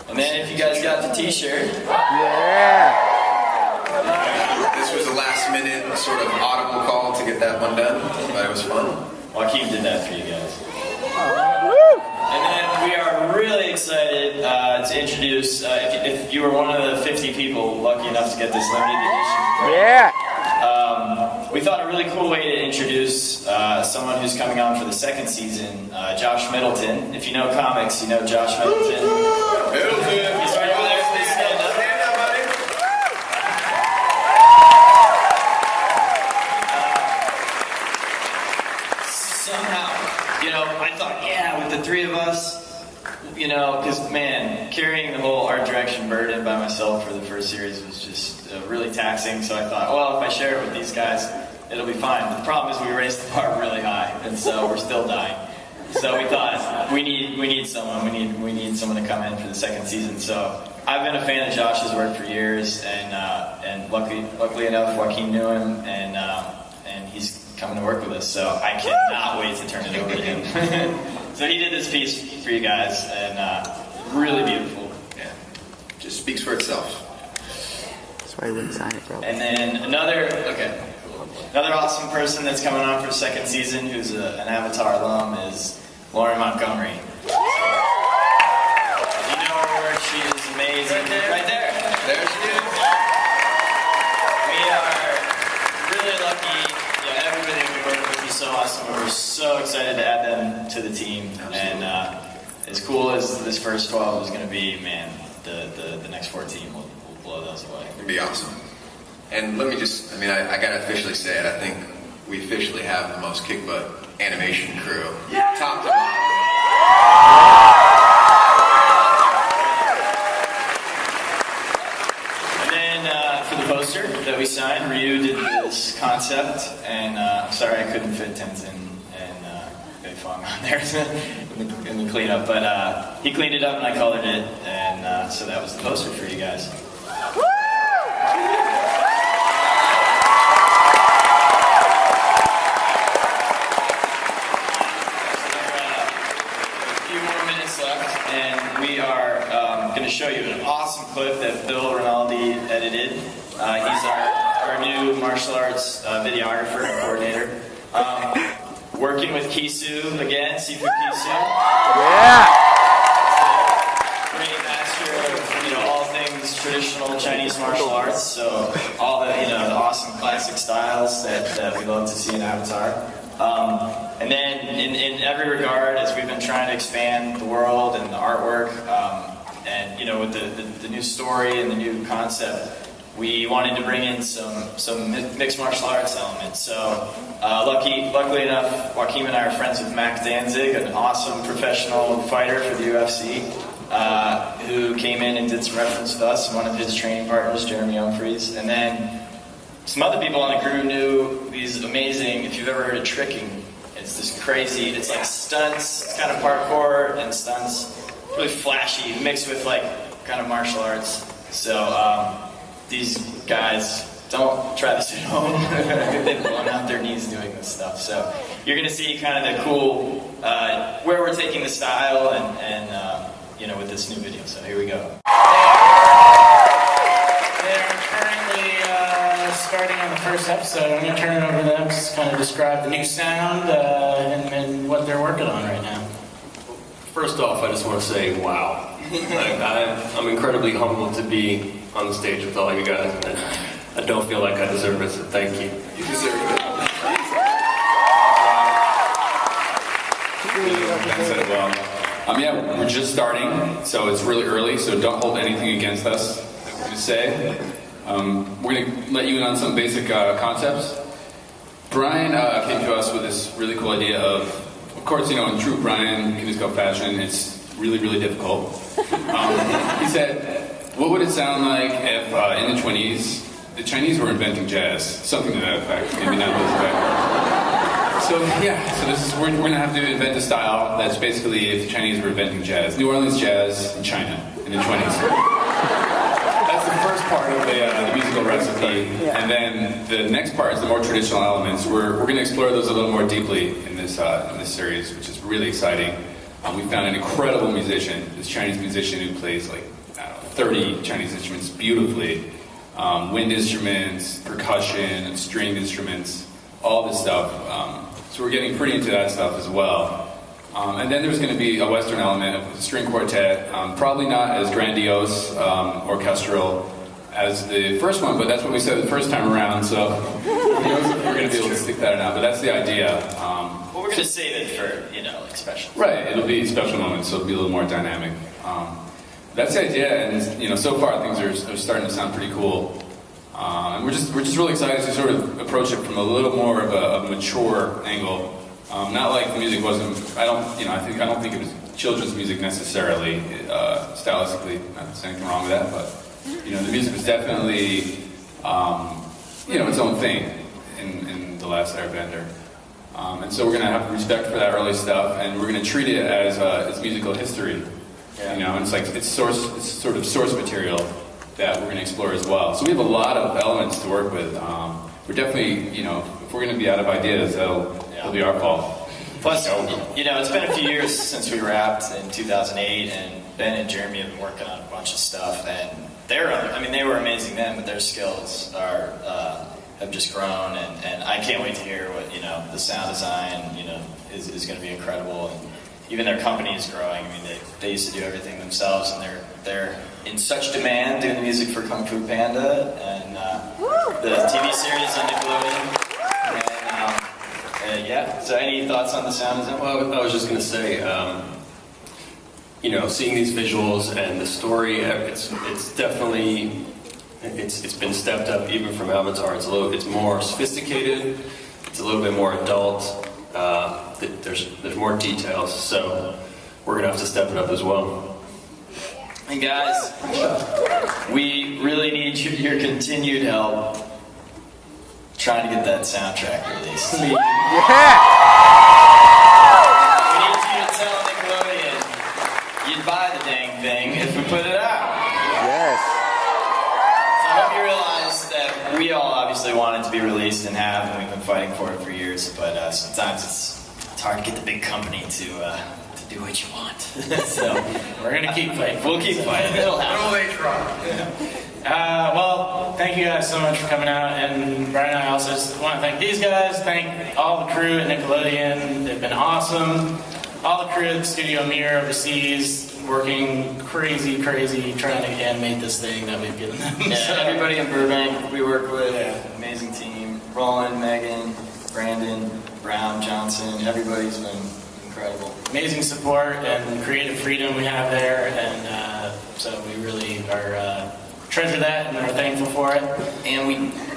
And then if you guys got the t-shirt. Yeah! This was a last minute sort of audible call to get that one done, but it was fun. Joaquin did that for you guys. And then we are really excited to introduce, if you were one of the 50 people lucky enough to get this limited edition. Yeah! We thought a really cool way to introduce someone who's coming on for the second season, Josh Middleton. If you know comics, you know Josh Middleton. Middleton! He's right over there, please stand up. Stand up, buddy! Somehow, I thought, yeah, with the three of us, because, man, carrying the whole art direction burden by myself for the first series was just really taxing, so I thought, well, if I share it with these guys, it'll be fine. But the problem is we raised the bar really high, and so we're still dying. So we thought, we need someone, we need someone to come in for the second season. So I've been a fan of Josh's work for years, and luckily enough, Joaquin knew him, and he's coming to work with us, so I cannot wait to turn it over to him. So he did this piece for you guys, and really beautiful. Yeah, just speaks for itself. That's why I wouldn't sign it, bro. And then another awesome person that's coming on for the second season, who's an Avatar alum, is Lauren Montgomery. So, you know her work, she is amazing. Right there. There she is. We are really lucky. Everybody we work with is so awesome. We're so excited to add them to the team. Absolutely. And as cool as this first 12 is going to be, man, the next 14 will blow those away. It'd be awesome. And let me just, I gotta officially say it, I think we officially have the most kick butt animation crew. Yeah. Top to bottom. And then for the poster that we signed, Ryu did this concept, and I'm sorry I couldn't fit Tenzin and Beifong on there in the cleanup, but he cleaned it up and I colored it, and so that was the poster for you guys. And we are going to show you an awesome clip that Bill Rinaldi edited. He's our new martial arts videographer and coordinator. Working with Kisu again, Sifu Kisu. Yeah! Great master of all things traditional Chinese martial arts. So all the the awesome classic styles that we love to see in Avatar. And then in every regard, as we've been trying to expand the world and the artwork, and with the new story and the new concept, we wanted to bring in some mixed martial arts elements. So luckily enough, Joaquin and I are friends with Mac Danzig, an awesome professional fighter for the UFC, who came in and did some reference with us, one of his training partners, Jeremy Humphreys, and then some other people on the crew knew these amazing, if you've ever heard of tricking, it's this crazy, it's like stunts, it's kind of parkour and stunts, really flashy, mixed with kind of martial arts. So these guys, don't try this at home. They've blown out their knees doing this stuff. So you're going to see kind of the cool, where we're taking the style and with this new video. So here we go. They're currently starting on the first episode. I'm going to turn it over to them to kind of describe the new sound and what they're working on right now. First off, I just want to say, wow. I'm incredibly humbled to be on the stage with all you guys. I don't feel like I deserve it, so thank you. You deserve it. Yeah, we're just starting, so it's really early, so don't hold anything against us that we're going to say. We're going to let you in on some basic concepts. Brian came to us with this really cool idea of course, in true Brian Kinesco fashion, it's really, really difficult. He said, what would it sound like if in the 20s, the Chinese were inventing jazz? Something to that effect, maybe not those effect. So we're going to have to invent a style that's basically if the Chinese were inventing jazz. New Orleans jazz in China in the 20s. That's the first part of the musical recipe. Yeah. And then the next part is the more traditional elements. We're going to explore those a little more deeply in this series, which is really exciting. We found an incredible musician, this Chinese musician who plays like, I don't know, 30 Chinese instruments beautifully. Wind instruments, percussion, stringed instruments, all this stuff. So we're getting pretty into that stuff as well. And then there's going to be a Western element of string quartet, probably not as grandiose, orchestral as the first one, but that's what we said the first time around, so who knows if we're going to be able to stick that or not, but that's the idea. Well, we're going to save it for, like special. Right, it'll be special moments, so it'll be a little more dynamic. That's the idea, and so far things are starting to sound pretty cool. And we're just really excited to sort of approach it from a little more of a mature angle. Not like the music wasn't. I don't think it was children's music necessarily, stylistically. Not saying anything wrong with that, but the music was definitely its own thing in The Last Airbender. And so we're gonna have respect for that early stuff, and we're gonna treat it as its musical history. And it's like it's sort of source material that we're gonna explore as well. So we have a lot of elements to work with. We're definitely, if we're gonna be out of ideas, it'll be our fault. Plus, it's been a few years since we wrapped in 2008, and Ben and Jeremy have been working on a bunch of stuff, and they were amazing then, but their skills have just grown, and I can't wait to hear what, the sound design, is going to be incredible, and even their company is growing. I mean, they used to do everything themselves, and they're in such demand doing the music for Kung Fu Panda, and the TV series on Nickelodeon. So any thoughts on the sound design? Well, I was just going to say, seeing these visuals and the story, it's definitely, it's been stepped up even from Avatar. It's more sophisticated, it's a little bit more adult, there's more details, so we're going to have to step it up as well. And guys, we really need your continued help trying to get that soundtrack released. We need you to tell Nickelodeon you'd buy the dang thing if we put it out. Yes. So I hope you realize that we all obviously want it to be released and we've been fighting for it for years, but sometimes it's hard to get the big company to do what you want. So We're going to keep fighting. we'll keep fighting. It'll happen. Will they try? Well, thank you guys so much for coming out, and Brian and I also just want to thank these guys, thank all the crew at Nickelodeon. They've been awesome. All the crew at Studio Mirror overseas, working crazy, trying to animate this thing that we've given them. Yeah, everybody in Burbank we work with, amazing team. Roland, Megan, Brandon, Brown, Johnson, everybody's been incredible. Amazing support and creative freedom we have there, and so we really are treasure that and are thankful for it. And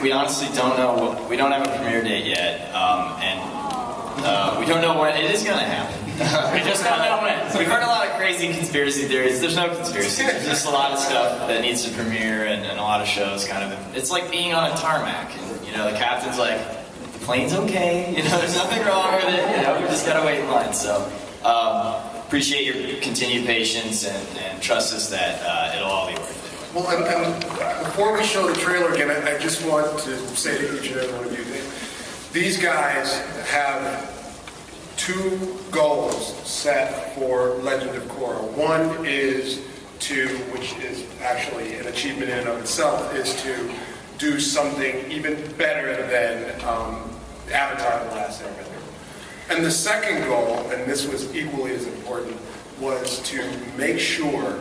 we honestly don't know. We don't have a premiere date yet, and we don't know when it is going to happen. We just don't know when. We've heard a lot of crazy conspiracy theories. There's no conspiracy. There's just a lot of stuff that needs to premiere, and a lot of shows kind of. It's like being on a tarmac, and the captain's like, the plane's okay. There's nothing wrong with it. We just gotta wait in line. So appreciate your continued patience and trust us that it'll all be worth it. Well, and before we show the trailer again, I just want to say to each and every one of you that these guys have two goals set for Legend of Korra. One is which is actually an achievement in and of itself, is to do something even better than Avatar: The Last Airbender. And the second goal, and this was equally as important, was to make sure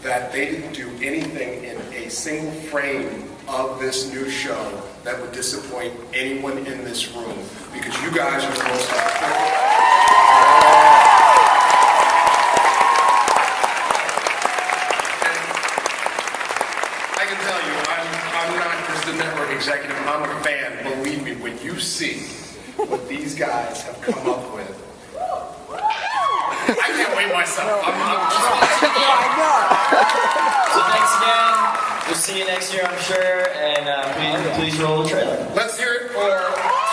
that they didn't do anything in a single frame of this new show that would disappoint anyone in this room, because you guys are the most important. I can tell you, I'm not just a network executive, I'm a fan. Believe me, when you see what these guys have come up with, I can't wait myself. So thanks again. We'll see you next year, I'm sure. And please roll the trailer. Let's hear it for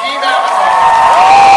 Team Avatar.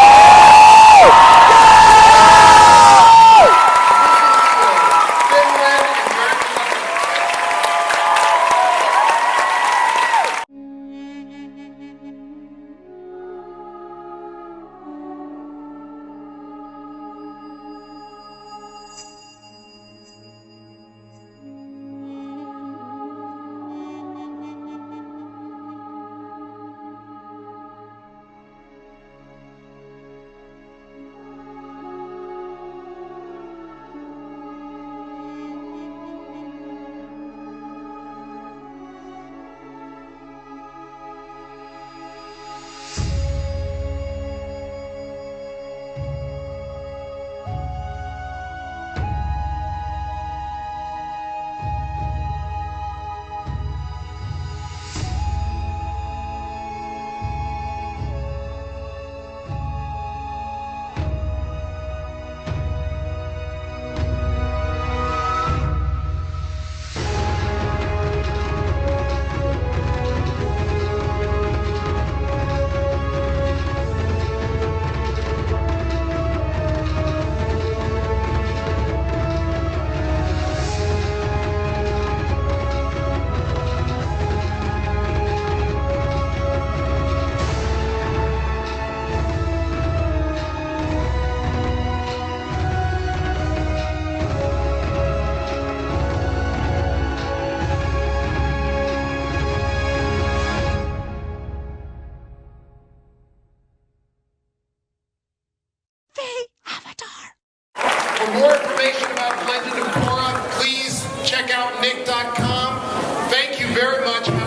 check out nick.com. Thank you very much.